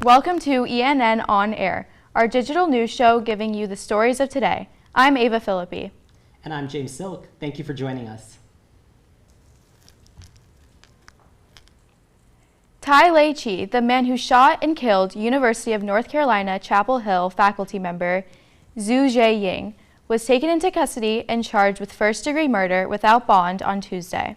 Welcome to ENN On Air, our digital news show giving you the stories of today. I'm Ava Filippi. And I'm James Silk. Thank you for joining us. Tai Lei-Chi, the man who shot and killed University of North Carolina Chapel Hill faculty member Zhu Zheying, was taken into custody and charged with first-degree murder without bond on Tuesday.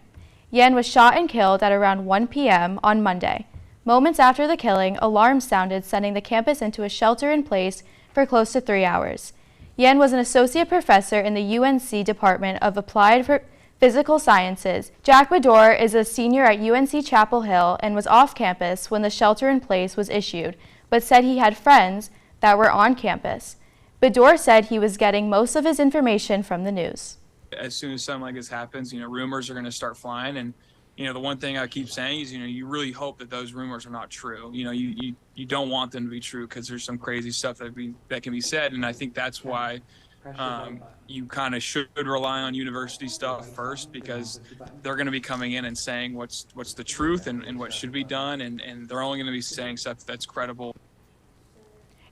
Yan was shot and killed at around 1 p.m. on Monday. Moments after the killing, alarms sounded, sending the campus into a shelter-in-place for close to 3 hours. Yan was an associate professor in the UNC Department of Applied Physical Sciences. Jack Bedore is a senior at UNC Chapel Hill and was off campus when the shelter-in-place was issued, but said he had friends that were on campus. Bedore said he was getting most of his information from the news. As soon as something like this happens, rumors are going to start flying. And, the one thing I keep saying is, you really hope that those rumors are not true. You don't want them to be true because there's some crazy stuff that can be said. And I think that's why you kind of should rely on university stuff first, because they're going to be coming in and saying what's the truth and what should be done. And they're only going to be saying stuff that's credible.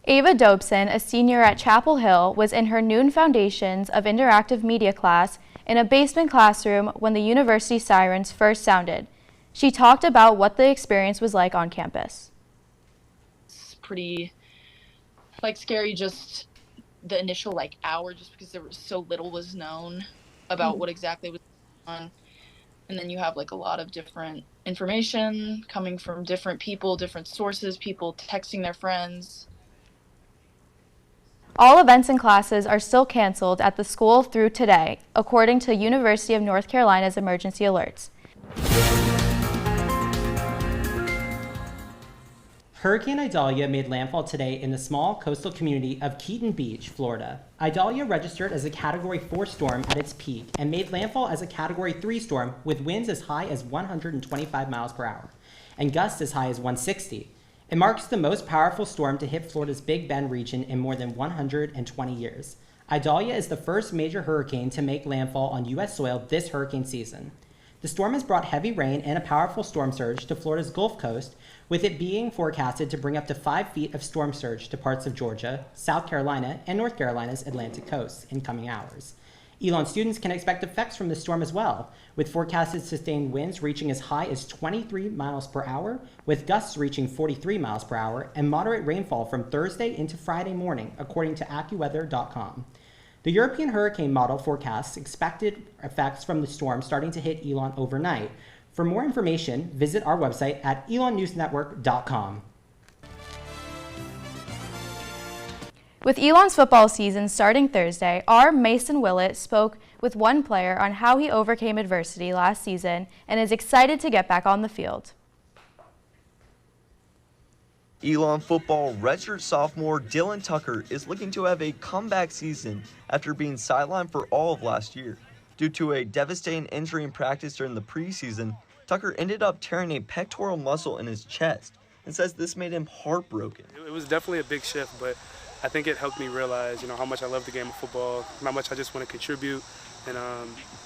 Ava Dobson, a senior at Chapel Hill, was in her noon Foundations of Interactive Media class in a basement classroom when the university sirens first sounded. She talked about what the experience was like on campus. It's pretty, scary, just the initial, hour, just because there was so little was known about what exactly was going on. And then you have, a lot of different information coming from different people, different sources, people texting their friends. All events and classes are still canceled at the school through today, according to University of North Carolina's emergency alerts. Hurricane Idalia made landfall today in the small coastal community of Keaton Beach, Florida. Idalia registered as a Category 4 storm at its peak and made landfall as a Category 3 storm with winds as high as 125 miles per hour and gusts as high as 160. It marks the most powerful storm to hit Florida's Big Bend region in more than 120 years. Idalia is the first major hurricane to make landfall on U.S. soil this hurricane season. The storm has brought heavy rain and a powerful storm surge to Florida's Gulf Coast, with it being forecasted to bring up to 5 feet of storm surge to parts of Georgia, South Carolina, and North Carolina's Atlantic coasts in coming hours. Elon students can expect effects from the storm as well, with forecasted sustained winds reaching as high as 23 miles per hour, with gusts reaching 43 miles per hour, and moderate rainfall from Thursday into Friday morning, according to AccuWeather.com. The European hurricane model forecasts expected effects from the storm starting to hit Elon overnight. For more information, visit our website at elonnewsnetwork.com. With Elon's football season starting Thursday, our Mason Willett spoke with one player on how he overcame adversity last season and is excited to get back on the field. Elon football redshirt sophomore Dylan Tucker is looking to have a comeback season after being sidelined for all of last year. Due to a devastating injury in practice during the preseason, Tucker ended up tearing a pectoral muscle in his chest and says this made him heartbroken. It was definitely a big shift, but I think it helped me realize, how much I love the game of football, how much I just want to contribute, and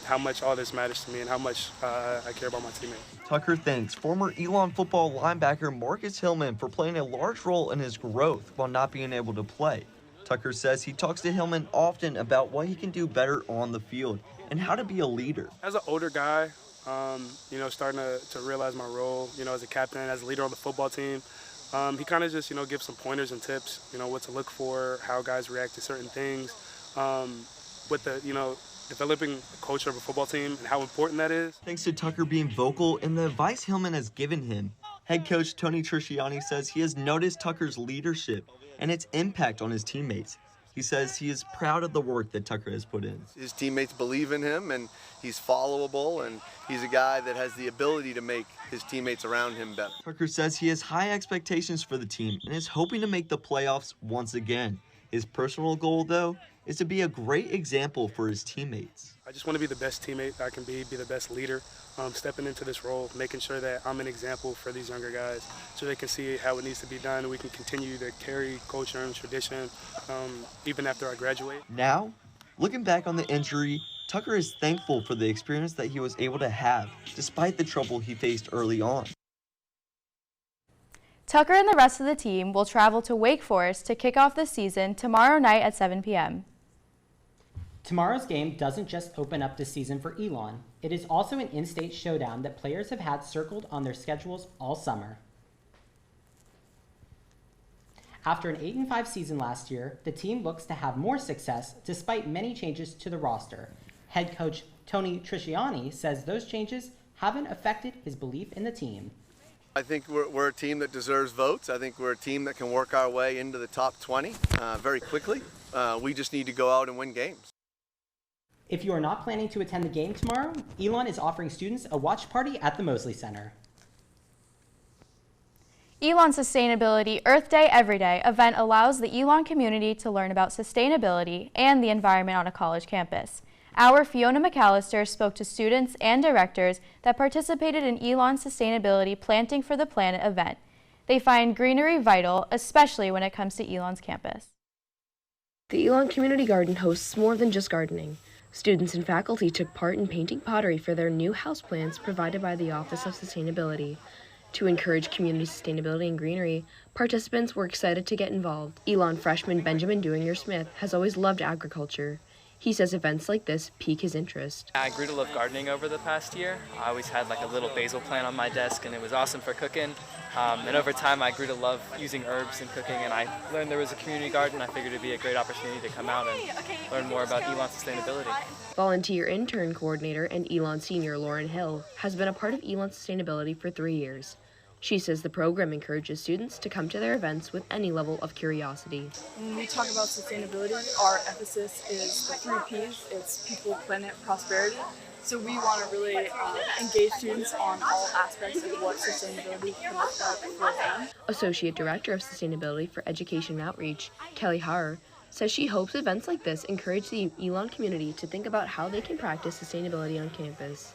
how much all this matters to me and how much I care about my teammates. Tucker thanks former Elon football linebacker Marcus Hillman for playing a large role in his growth while not being able to play. Tucker says he talks to Hillman often about what he can do better on the field and how to be a leader. As an older guy, starting to realize my role, as a captain, as a leader on the football team, he kind of just, gives some pointers and tips, what to look for, how guys react to certain things, with the, developing the culture of a football team and how important that is. Thanks to Tucker being vocal and the advice Hillman has given him, head coach Tony TRISCIANI says he has noticed Tucker's leadership and its impact on his teammates. He says he is proud of the work that Tucker has put in. His teammates believe in him, and he's followable, and he's a guy that has the ability to make his teammates around him better. Tucker says he has high expectations for the team and is hoping to make the playoffs once again. His personal goal, though, is to be a great example for his teammates. I just want to be the best teammate I can be the best leader, stepping into this role, making sure that I'm an example for these younger guys so they can see how it needs to be done and we can continue to carry culture and tradition even after I graduate. Now, looking back on the injury, Tucker is thankful for the experience that he was able to have, despite the trouble he faced early on. Tucker and the rest of the team will travel to Wake Forest to kick off the season tomorrow night at 7 p.m. Tomorrow's game doesn't just open up the season for Elon. It is also an in-state showdown that players have had circled on their schedules all summer. After an 8-5 season last year, the team looks to have more success despite many changes to the roster. Head coach Tony TRISCIANI says those changes haven't affected his belief in the team. I think we're a team that deserves votes. I think we're a team that can work our way into the top 20 very quickly. We just need to go out and win games. If you are not planning to attend the game tomorrow, Elon is offering students a watch party at the Mosley Center. Elon Sustainability Earth Day Every Day event allows the Elon community to learn about sustainability and the environment on a college campus. Our Fiona McAllister spoke to students and directors that participated in Elon's Sustainability Planting for the Planet event. They find greenery vital, especially when it comes to Elon's campus. The Elon Community Garden hosts more than just gardening. Students and faculty took part in painting pottery for their new houseplants provided by the Office of Sustainability. To encourage community sustainability and greenery, participants were excited to get involved. Elon freshman Benjamin Dewing-Smith has always loved agriculture. He says events like this pique his interest. I grew to love gardening over the past year. I always had like a little basil plant on my desk and it was awesome for cooking. And over time I grew to love using herbs in cooking, and I learned there was a community garden. I figured it'd be a great opportunity to come out and learn more about Elon sustainability. Volunteer intern coordinator and Elon senior Lauren Hill has been a part of Elon sustainability for 3 years. She says the program encourages students to come to their events with any level of curiosity. When we talk about sustainability, our emphasis is the 3 Ps. It's people, planet, prosperity. So we want to really engage students on all aspects of what sustainability can look like for them. Associate Director of Sustainability for Education and Outreach, Kelly Harr, says she hopes events like this encourage the Elon community to think about how they can practice sustainability on campus.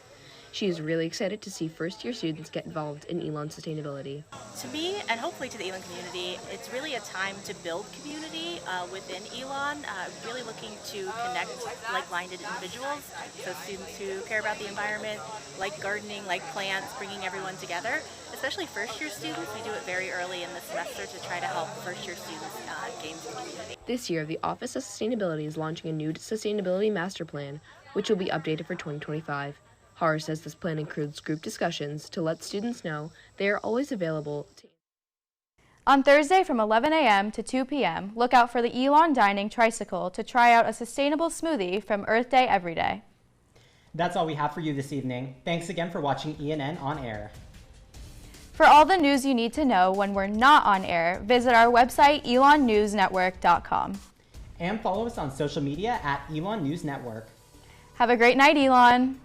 She is really excited to see first-year students get involved in Elon sustainability. To me, and hopefully to the Elon community, it's really a time to build community within Elon, really looking to connect like-minded individuals, so students who care about the environment, like gardening, like plants, bringing everyone together. Especially first-year students, we do it very early in the semester to try to help first-year students gain the community. This year, the Office of Sustainability is launching a new Sustainability Master Plan, which will be updated for 2025. Harr says this plan includes group discussions to let students know they are always available. On Thursday from 11 a.m. to 2 p.m., look out for the Elon Dining Tricycle to try out a sustainable smoothie from Earth Day Every Day. That's all we have for you this evening. Thanks again for watching ENN On Air. For all the news you need to know when we're not on air, visit our website, elonnewsnetwork.com. And follow us on social media at Elon News Network. Have a great night, Elon.